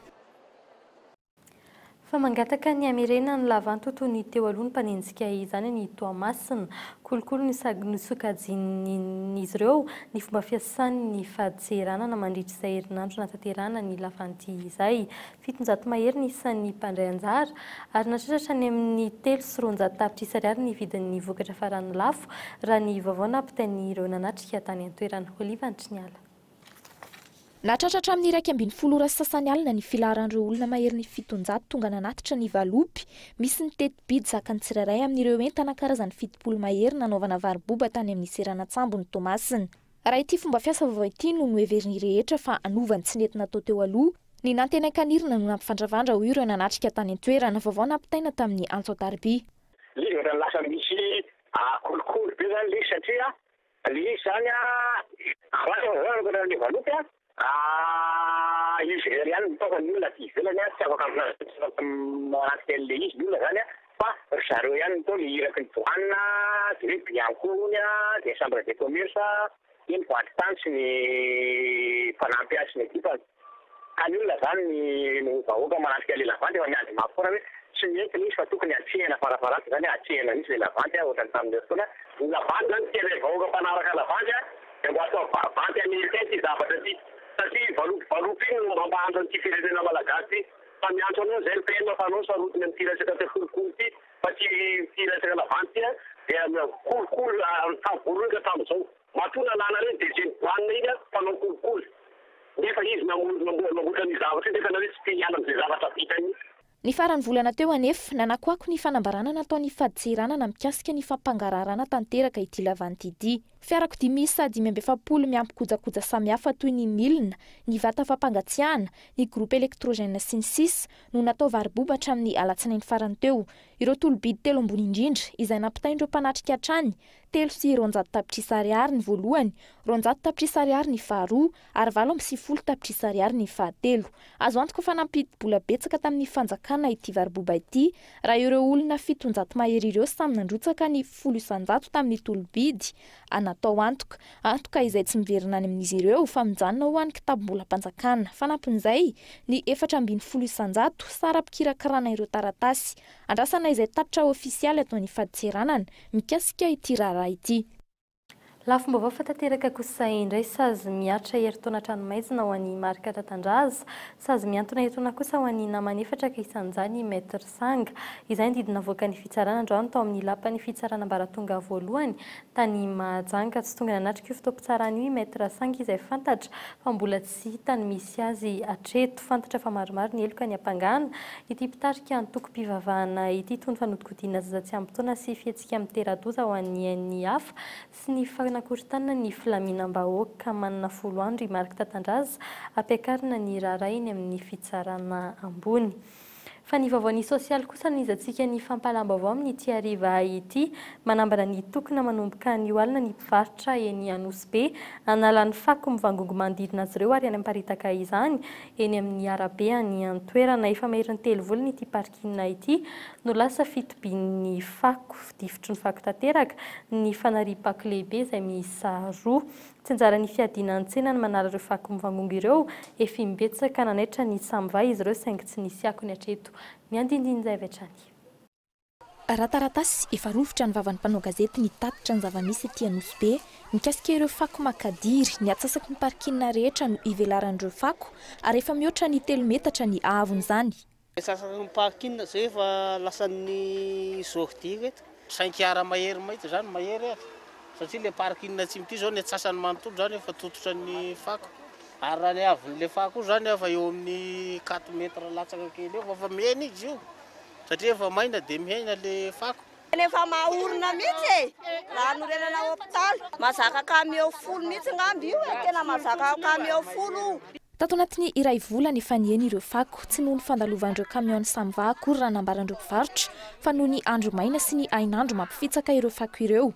Fa mangataka ny amirena ny lavantoto ny teo aloha ny mpanenjika izany ny Toamasina kolokolo ny sokajin'izy ireo ny fomba fiasany ny fahadiserana na mandritra izay herinandro natanterahana ny lavanty izay 700 mahery ny isan'ny mpandray anjara ary natratra ny amin'ny 300 tapitrisa ariary ny vidin'ny vokatra farany lafo raha ny vaovao nampitainy ireo nanatrika tany an-toerana. Oliva Antriniala. Natratratra amin'ny 120 sasany alina ny filaharan'ireo olona mahery ny 700 tonga nanatitra ny valopy. Misy ny teti-bidy zakany tsirairay amin'ireo entana karazany 70 mahery nanaovana variboba tany amin'ny Seranatsambo ny Tomasina. Raha ity fomba fiasa vaovao ity no noheveriny rehetra fa anovany tsy nety natao teo aloha. Ny nantena kanirina no nampifandravandra ho ireo nanatrika tany an-toerana vaovao nampitaina tamin'ny Antsotarby. Livre lasa misy kolokolo be zany le satria le zany ny valopy izy ihany mitaovany olona ty ivelany tsy afaka manatika an'le izy ny olona zany fa zareo ihany mitao le iraky ny douane dia hoe Biancone dia chambre de commerce ny boîte tany sy ny mpanampy azy sy ny ekipany. Ka ny olona zany ny vahoaka manatika le lavanty efa miady mafy foana hoe tsy mety izy fa tokony atsehana farafaratra zany atsehana misy le lavanty ohatrany tamin'ireo fotoana. Ny lavanty zany tena vahoaka mpanaraka lavanty dia mbo atao vavanty américain ty zavatra ty. Satria valopy iny no mampahandro an'ity firenena malagasy fa miantso anao zay mpena fa anao sarotiny amin'ny tiresaka te kolokolo ty fa ty tiresaka lavanty ty dia kolokolo tamborony tamin'izao matona lana reny dia zeny boanina iny fanao kolokolo nefa izy namboatra ny zavatra nefa nareo tsy te hiala amin'izay zavatra vitany. Ny farany volana teo anefa nanakoako ny fanambarana nataony fahadiserana mikasika ny fampangararana tanteraka ity lavanty ity. Fiarakodia miisa 570 miampy kojakoja samihafa toy ny milina, ny vata fampangatsiahana, ny groupe électrogène sy ny sisa no natao variboba hatramin'ny alatsinainy farany teo. Ireo tolobidy telo ambony indrindra izay nampitain'ireo mpanatrika hatrany 3 sy 200 tapitrisa ariary ny voalohany, 200 tapitrisa ariary ny faharoa ary 70 tapitrisa ariary ny fahatelo. Azo antoka fa nampidi-bola betsaka tamin'ny fanjakana ity variboba ity raha ireo olona 700 mahery ireo samy nandrotsaka ny 100 tamin'ny tolobidy anatao antoka. Antoka izay tsy miverina any amin'izy ireo fa mijanona ho an'ny kitabom-bola mpanjakana. Fanampin'izay ny 470 sara pikirakarana ireo taratasy. Andrasana izay tatitra ofisialy atao ny faditseranana mikasika ity raharaha ity. Lafomba fatanteraka kosa indray sazy miatra heritaona tranomaizina ho an'ny marika Tratandraza, sazy miantona heritaona kosa ho an'ny namany efatra ka isan'izany Maître Sanga. Izay ny didina avoaka ny fitsarana androany tao amin'ny lapan'ny fitsarana ambaratonga voalohany tany Mahajanga. Tsy tonga nanatrika io fitaom-pitsarana io Maître Sanga izay fantatra fa mbola tsy hitany misy azy atreto. Fantatra fa maromaro ny eloka ny ampangana ity mpitarika antoko-pivavahana ity toy ny fanodikodiana zaza-tsy ambin-taona sy fihetsika amin'ny teradoza ho an'ny hafa sy ny nakoritana ny filaminam-bahoaka manana 10 andro i marika Tratandraza ampiakarina ny raharainy amin'ny fitsarana ambony. Fa ny vaovaony sosialy kosa nizatsika ny fampalam-baovao amin'ny ity hariva ity manambana ny tokona manomboka ny oalina ny mpivarotra eny Anosy anala ny fako mivangongo manodidina azy ireo ary any amparitaka izany eny amin'ny arabe any Antoerana. Efa maherin'ny 3 volana ity parkina ity no lasa fitobin'ny fako difotry ny fako tanteraka ny fanariam-pako lehibe izay miisa 2. Tsy anjara ny fiadinan'ny tsena ny manala ireo fako mivangongo ireo efa mimbetsaka nanaitra ny samva izy ireo saingy tsy nisy akony hatreto. Miandindiny izay avy hatrany. Raha taratasy efa rovitra ny vavan'ny mpanao gazety ny tatitra ny zava-misy ety Anosy mikasika ireo fako makadiry ny atsasaky ny parkina rehetra no ivelaran'ireo fako ary efa mihoatra ny 3 metatra ny ahavon'izany. Atsasaky ny parkina zay efa lasan'ny sortie eto. 5 ara mahery mahitsy zany mahery satria le parkina tsy mity zao ny atsasany manontolo zany efa tototra ny fako. Ary raha ny avin'le fako zany efa eo amin'ny 4 metra latsaka kely eo fa mihena izy io satria efa maina dia mihena le fako. Efa mahorona mihitsy raha norenana hôpitaly mazaka camion 10 mihitsy ngamby io tena mazaka camion 10. Tato anatin'ny iray volana efa niheny ireo fako tsy noho ny fandalovan'ireo kamion samy akory raha nambaran'ireo mpivarotra fa noho ny andro maina sy ny ainandro mampifitsaka ireo fako ireo.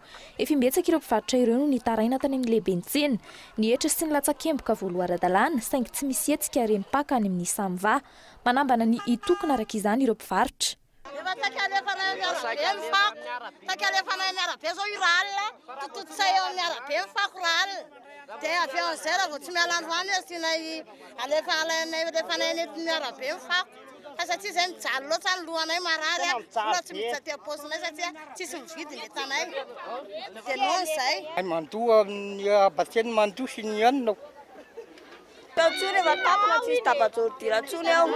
Efa mimbetsaka ireo mpivarotra ireo no nitaraina tany amin'ny lehibe ny tsena ny hetra sy ny latsakemboka voaloara-dalàna saingy tsy misy hetsika rem-paka any amin'ny samva manambana ny itokona araka izany ireo mpivarotra. Dia avy eo amin'izay raha vao tsy miala androany asiana alefa alainay miarabe ny fako fa satria izay mijaly loatra ny lohanay marary loatra tsy miditra aty am-paozinay satria tsisy mividy ny entanay dia noho izay mandoa ny abateny mandoa sy ny anona tsony efa tapona tsisy taba-jordira tsony ao.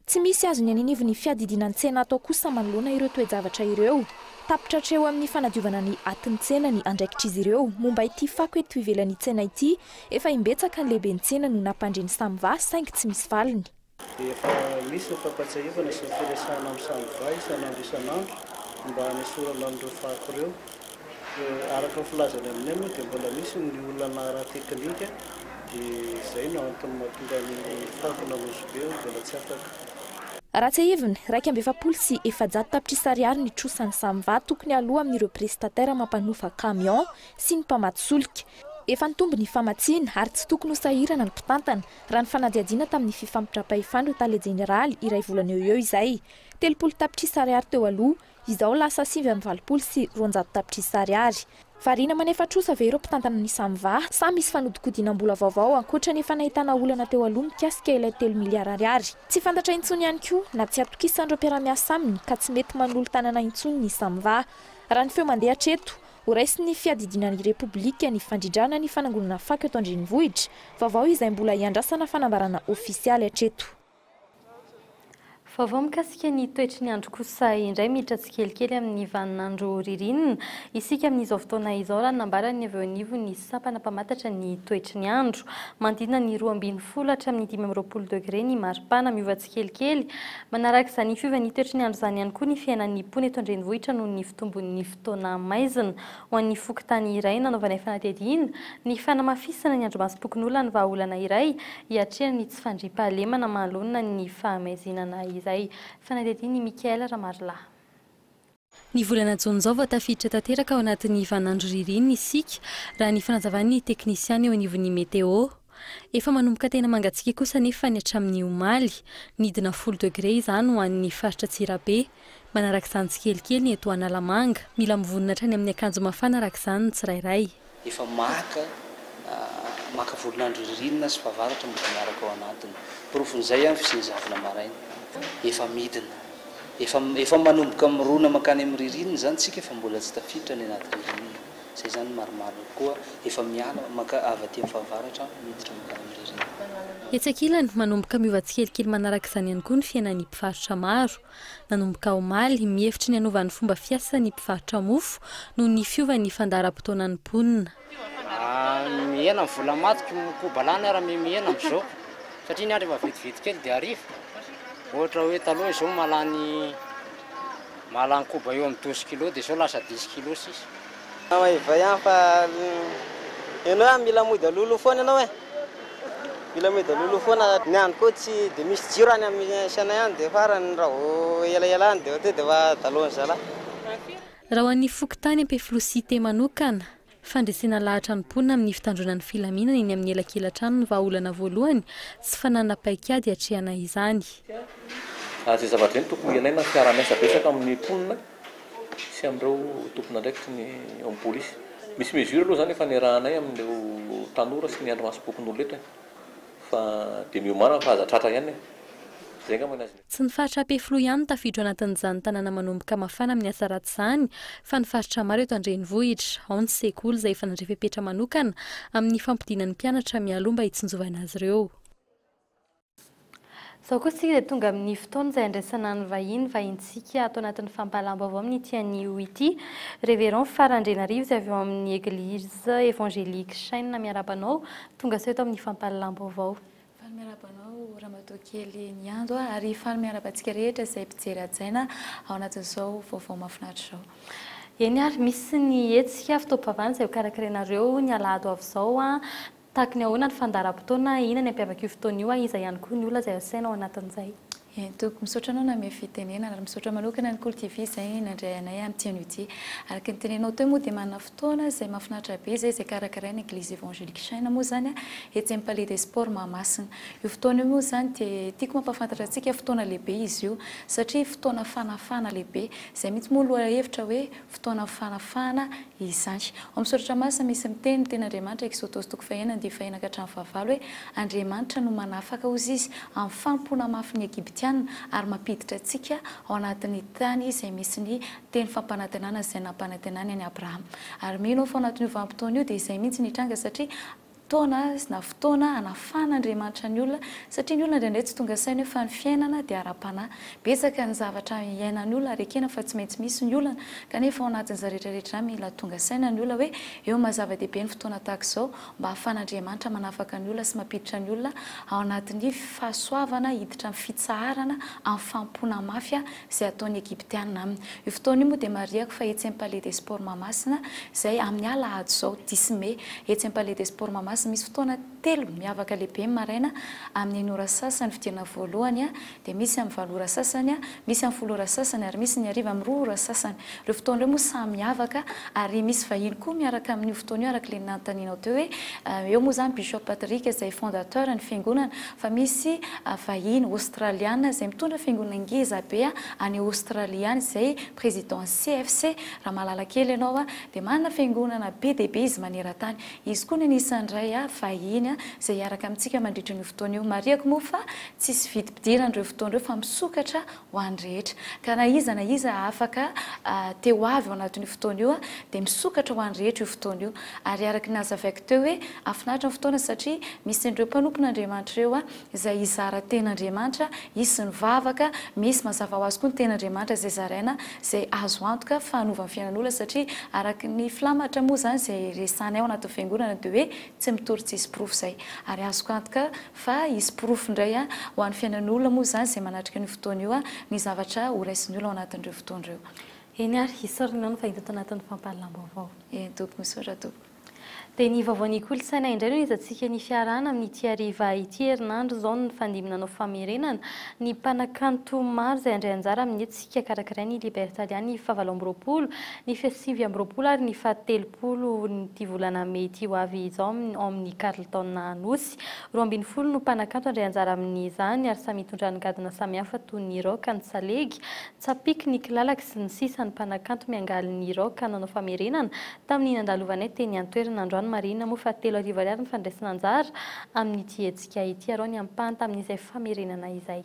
Tsy misy azo ny aninivo ny fiadidinan tsena atao kosa manoloana ireo toe-javatra ireo. Tapitra hatreo amin'ny fanadiovana ny atin'ny tsena ny andraikitr'izy ireo momba ity fako eto ivelan'ny tsena ity efa imbetsaka ny lehibe ny tsena no nampandreny samva saingy tsy misy valiny. Efa misy fampatsiahivana sy firesahana amin'ny samva isan'andro isan'andro mba hanesorana an'ireo fako ireo. Araka ny filazany aminay moa dia mbola misy ny olana ara-teknika dia izay no antony mahatonga ny fako namozy be mbola tsy afaka. Raha tsy ahivina, 270 sy 700 tapitrisa ariary ny trosan'ny samva tokony aloha amin'ireo prestataira mampanofa camion sy ny mpamaty solika. Efa nitombo ny famatsiana ary tsy tokony ho sahirana ny mpitantana raha ny fanadihadiana tamin'ny fifampitra-pahefana Hôtaly Jeneraly iray volana eo izay. 30 tapitrisa ariary teo aloha, izao lasa 720 sy 200 tapitrisa ariary. Variana manefa trosa ve ireo mpitantana ny samva samy misy fanodikodiana-mbola vaovao ankoatra nefa nahitana olana teo aloha mikasika ilay 3 miliara ariary. Tsy fantatra intsony ihany koa na tsy atokisan'ireo mpiara-miasa aminy ka tsy mety manolo tanana intsony ny samva. Raha ny feo mandeha hatreto ho raisy ny fiadidinan'ny Repoblika ny fandrindrana ny fanangonana fako eto Andrenivohitra, vaovao izay mbola iandrasana fanambarana ofisialy hatreto. Vaovao mikasika ny toetry ny andro kosa indray miditra tsikelikely amin'ny vaninandro ririnina. Isika amin'izao fotoana izao raha nambarany avy eo anivo ny sampana mpamantatra ny toetry ny andro. Manodidina ny 12 hatramin'ny 15 degré ny maripana miova tsikelikely. Manaraka izany fiova ny toetry ny andro izany ihany koa ny fiainan'ny mpony eto Andrenivohitra noho ny fitombon'ny fotoana maizina. Ho an'ny fokontany iray nanaovana fanadihadiana ny fanamafisana ny andro masom-pokon'olona ny vahaolana iray hiatrehana ny tsy fandriam-pahalemana manoloana ny fahamaizinana izay. Fanadihadiana Mikaela Ramarila. Ny volana Jona izao vao tafiditra tanteraka ao anatin'ny vaninandro ririnina isika raha ny fanazavany teknisiany eo anivon'ny meteo. Efa manomboka tena mangatsika kosa nefa ny hatramin'ny omaly, midina 10 degré izany ho an'ny faritra Tsirabe. Manaraka izany tsikelikely ny eto Analamanga, mila mivonona hatrany amin'ny akanjo mafana araka izany ny tsirairay. Efa maka volinandro ririnina sy fahavaratra mbola miaraka ao anatiny. Porofon'izay amin'ny fisinzavana maraina. Efa midina. Efa manomboka mirona makany amin'ny ririnina zany tsika efa mbola tsy tafiditra ny anaty ririnina. Zay zany maromaro koa efa miala maka avy aty amin'ny fahavaratra miditra makany amin'ny ririnina. Etsakilany manomboka miova tsikelikely manaraka izany ihany koa ny fiainan'ny mpivarotra maro. Nanomboka omaly mihevitry ny hanaovan'ny fomba fiasan'ny mpivarotra mofo noho ny fiovan'ny fandaharam-potoanan'ny mponina. Mihena vola matiky kobalany ara mihena amin'izao satria ny andro efa vetivety kely dia arivo. Ohatra hoe taloha izao malany koba eo amin'ny 12 kilo dia izao lasa 10 kilo sisa. Efa ihany fa ianao mila mody alolo foana ianao e. Mila mody alolo foana ny andro koa tsy dia misy jiro any amin'ny sana ihany dia farany raha vao elaela any dia dia efa talohan'ny zala. Raha ho an'ny fokontany ampefilosi manokana, fandresena lahatra ny mponina amin'ny fitandronan'ny filaminana eny amin'ny elakelan-trano ny vahaolana voalohany sy fananam-paikady hatrehana izany. Izay zavatra ny tokony ilaina ny fiara-miasa betsaka amin'ny mponina sy amin'ireo tompon'andraikitry ny amin'ny polisy. Misy mesure aloha zany efa niarahanay amin'ireo tanora sy ny andro masom-pokon'olona eto fa dia miomana fahazatratra ihany. Tsy ny faritra Ampefilo ihany tafiditra anatin'izany tanàna manomboka mafana amin'ny asa ratsy izany fa ny faritra maro eto Andrenivohitra, ao ny sekoly izay efa nandrefepetra manokana amin'ny fampidinan'ny mpianatra mialoha mba hitsinjovana azy ireo. Izao koa sika dia tonga amin'ny fotoana izay andraisana ny vahintsika ato anatin'ny fampahalam-baovao amin'ny ity ity. Révérend Farandrenarivo izay avy eo amin'ny église évangélique Chaîne miarabanao tonga sao eto amin'ny fampahalam-baovao. Miarabanao Ramatokely Niando ary faly miarabantsika rehetra izay mpijery ajaina ao anatin'izao vaovao mahafinaritra izao. Eny ary misy ny hetsika fitaovam-pivavahana izay hokarakarenareo ny alahady avy izao tahaka ny ahoana ny fandaharam-potoana inona ny ampiavaka io fotoana io iza ihany koa ny olona izay asaina ao anatin'izay. Toko misaotra anao na mia fitenena ary misaotra manokana ny Kolo TV izay nandray anay amin'ny tian'io ity. Araka ny tenenao teo moa dia manana fotoana izay mahafinaritra be izay karakaraina Église évangélique Chaîne moa zany etsy amin'ny Palais des Sports Mahamasina. Io fotoana io moa zany dia tiako mampahafantatra antsika fotoana lehibe izy io satria fotoana fanafana lehibe izay mihitsy moa loha hevitra hoe fotoana fanafana izany. Ao amin'ny soratra masina misy miteny ten'Andriamanitra Exodus toko fahaenina dia fahaenina ka hatramin'ny fahavalo hoe Andriamanitra no manafaka hozy izy amin'ny fampona mafy ny Egiptiana ary mampiditra antsika ao anatin'ny tany izay misy ny teny fampanantenana izay nampanantenany any Abrahama. Ary mino fa ao anatin'io vanim-potoana io dia izay mihitsy nitranga satria fotoana anafan'Andriamanitra ny olona satria ny olona indraindray tsy tonga saina hoe fa ny fiainana dia ara-panahy. Betsaka ny zavatra iainan'ny olona arekena fa tsy maintsy misy ny olona kanefa ao anatin'izay rehetrarehetra mila tonga saina ny olona hoe eo mazava-dehibe ny fotoana tahaka izao mba ahafan'Andriamanitra manafaka ny olona sy mampiditra ny olona ao anatin'ny fahasoavana hiditra amin'ny fitsaharana amin'ny fampona mafia izay ataon'ny Egiptiana aminy. Io fotoana io moa dia mariako fa etsy amin'ny Palais des Sports Mahamasina izay amin'ny alahady izao 10 mai etsy amin'ny Palais des Sports Mahamasina misy fotoana telo miavaka lehibe maraina amin'ny 1 ora sasany fidirana voalohany dia misy amin'ny 4 ora sasany misy amin'ny 10 ora sasany ary misy ny hariva amin'ny 2 ora sasany. Ireo fotoana ireo moa samy miavaka ary misy vahiny koa miaraka amin'io fotoana io araka ilay nanontanianao teo hoe eo moa zany Bishop Patrick izay fondateur ny fiangonana fa misy vahiny australiana izay mitondra fiangonana ngeza be any Australia any izay président CFC raha mahalala kely ianao dia manana fiangonana be dia be izy maneran-tany. Izy koa ny anisan'indray vahiny izay hiaraka amintsika mandritra ny fotoana io. Mariako moa fa tsisy vidim-pidirana ireo fotoana ireo fa misokatra ho an'ny rehetra ka na iza afaka teo avy ao anatin'io fotoana io dia misokatra ho an'ny rehetra io fotoana io. Ary araka ny azavaiko teo hoe afinaritra ny fotoana satria misy ireo mpanompon'Andriamanitra ireo izay izara ten'Andriamanitra isy ny vavaka misy mazava ho azy koa ny ten'Andriamanitra izay zaraina izay azo antoka fahanova ny fiainan'olona satria araka ny filamatra moa zany izay resany ao anatin'ny fiangonana dia hoe tsy mitory tsy hisy porofo izay ary azoko antoka fa hisy porofo indray ho an'ny fiainan'olona moa zany izay manatrika ny fotoana io ny zavatra ho raisin'ny olona ao anatin'ireo fotoana ireo. Eny ary isaorinao ny fahita ato anatin'ny fampahalam-baovao. Tompoko misaotra tompoko. dia ny vaovaon'ny kolontsaina indray no izantsika ny fiarahana amin'ity hariva ity herinandro izao ny fandimina famerenana ny mpanakanto maro izay handray anjara amin'ny antsika karakaray ny libertaliany 7 ny fesivy 9 ary ny 17 ny volana May ity ho avy izao amin'ny Carleton Anosy 12 no mpanakanto handray anjara amin'izany ary samy mitondra gadona samihafa toy ny rock, ny salegy, tsapiky, ny kilalaka sy ny sisa ny mpanakanto miangaly ny rock nanao famerenana tamin'ny nandalovanay teny an-toerana androany marina moa fa 3 arivo ariary ny fandraisana anjara amin'ity hetsika ity arao ny ampahany tamin'izay famerenana izay.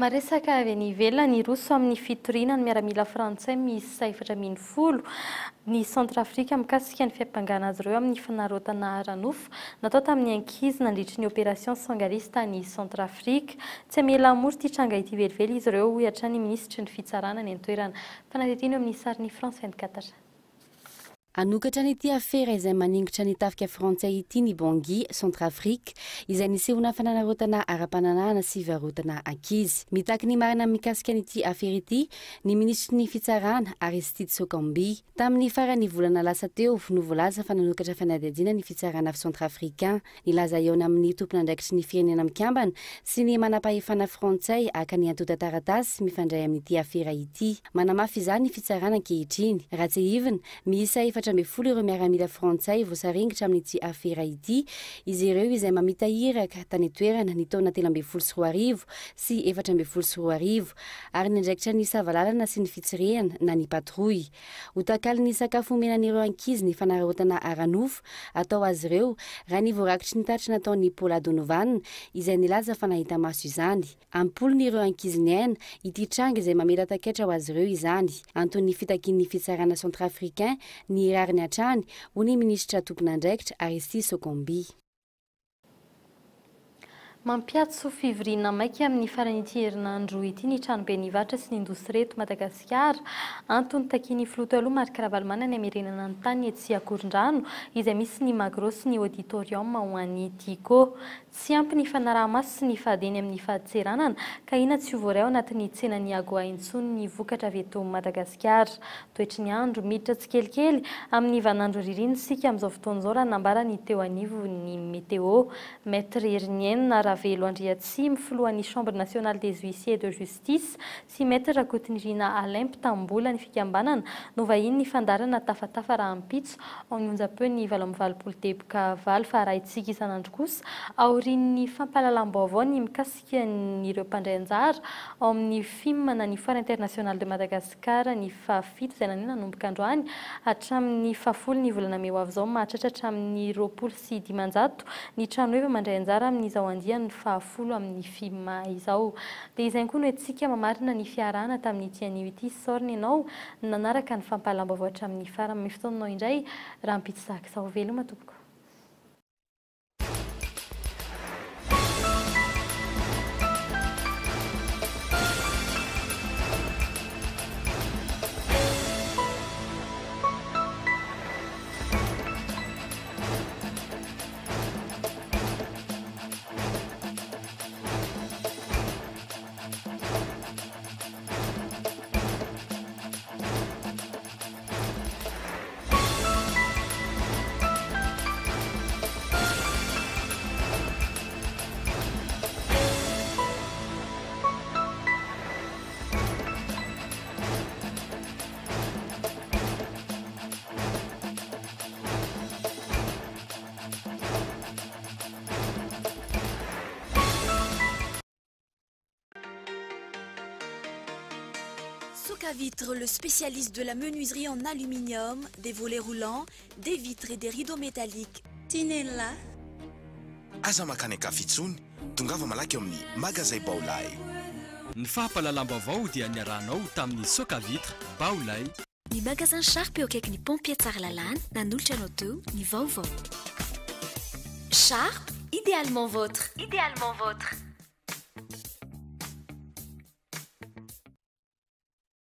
Maresaka avy any ivelany ny Roso amin'ny fitoriana ny miaramila frantsay misy 410 ny Centrafrika mikasika ny fiampangana azy ireo amin'ny fanarotana aranofo natao tamin'ny ankizy nandritra ny opération sangarista ny Centrafrika. Tsy amela amory ity tranga ity velively izy ireo hoy ny ministry ny fitsarana ny antoerana. Fanadetiny amin'ny sariny France 24. Anokatra n'ity afera izay maningitra ny tafika frantsay ity ny Bangui, Centrafrika, izay nisehona fananarotana ara-pananahana sy varotana ankizy. Mitaky ny marina mikasika n'ity afera ity, ny ministry ny fitsarana Aristide Sokambi. Tamin'ny farany volana lasa teo, novolaza fa nanokatra fanadihadiana ny fitsarana Centrafrikain. Nilaza eo amin'ny tompona andraikitry ny firenena mikambana sy ny manapahefana frantsay aka ny antota taratasy mifandray amin'ity afera ity. Manamafy izany ny fitsarana ankehitriny. Raha tsy ivina, miisa 410 ireo miaramila frantsay voasaringitra amin'ity afera ity, izy ireo izay mamita iraka tany toerana ny taona 13 sy 14 ary nindraikitra ny savalalana sy ny fitsirehana na ny patrouille. Utakaly ny sakafo omenan'ireo ankizy ny fanarotana aranofo atao azy ireo raha ny voarakitry ny taritra nataon'ny Paula Donovan izay nilaza fa nahita maso izany. Ampolo ny ireo ankizy niaina ity tranga izay mamela taketra ho azy ireo izany. Antony fitakin'ny fitsarana Centrafrikain ny rariny atrany ho ny ministra tompon'andraikitra Aristide Sokambi. Mampiatso fivoriana maika amin'ny faran'ity herinandro ity ny tranobe nivatra sy ny indostria eto Madagasikara. Antony takiany filoto aloha Marc Ravalomanana ny hamerenana ny tany etsy Akorondrano izay misy ny magro sy ny auditorium ho an'ny Tico. Tsy ampy ny fanaraha-maso sy ny fahadeny amin'ny fahaditseranana ka ina tsy ho voaray ao anatin'ny tsenany Agoa intsony ny vokatra avy eto Madagasikara. Toetry ny andro miditra tsikelikely amin'ny vanandro ririny sika amin'izao fotoana izao raha nambara ny teo anivo ny météo. Maître Herinienne Ravelo Andriatsimy filohan'ny Chambre nationale des huissiers de justice sy Maître Rakotinirina Alemp tambola ny fikambanana no vahiny ny fandarana tafatafa raha ampitso ao ny onjapeo ny 7 valo fa raha itsika isan'andro kosa aorian'ny fampahalalam-baovao ny mikasika n'ireo mpandray anjara ao amin'ny film na ny foire internationale de Madagascar ny fafito izay nanena nanomboka androany hatramin'ny 10 ny volana May ho avy izao mahatratra hatramin'ny 20 sy 10 ny trano eva mandray anjara amin'izao andiany ny 10 amin'ny film izao. Dia izay koa no etsika mamarina ny fiarahana tamin'ity anio ity sorny ianao nanaraka ny fampahalalam-baovao hatramin'ny farany amin'ny fotoananao indray raha mpitsaka izao veloma tompoko. Socavitre, le spécialiste de la menuiserie en aluminium, des volets roulants, des vitres et des rideaux métalliques. Tinella. Aza makany akafitsony, tongava malaky amin'ny magasin Baolay. Ny fahapalalam-baovao dia niarahanao tamin'ny Socavitre, Baolay. Ny magasin Sharp eo akaiky ny pompier Tsaralalana, nanolotra anao teo ny vaovao. Sharp, idéalement vôtre. Idéalement vôtre.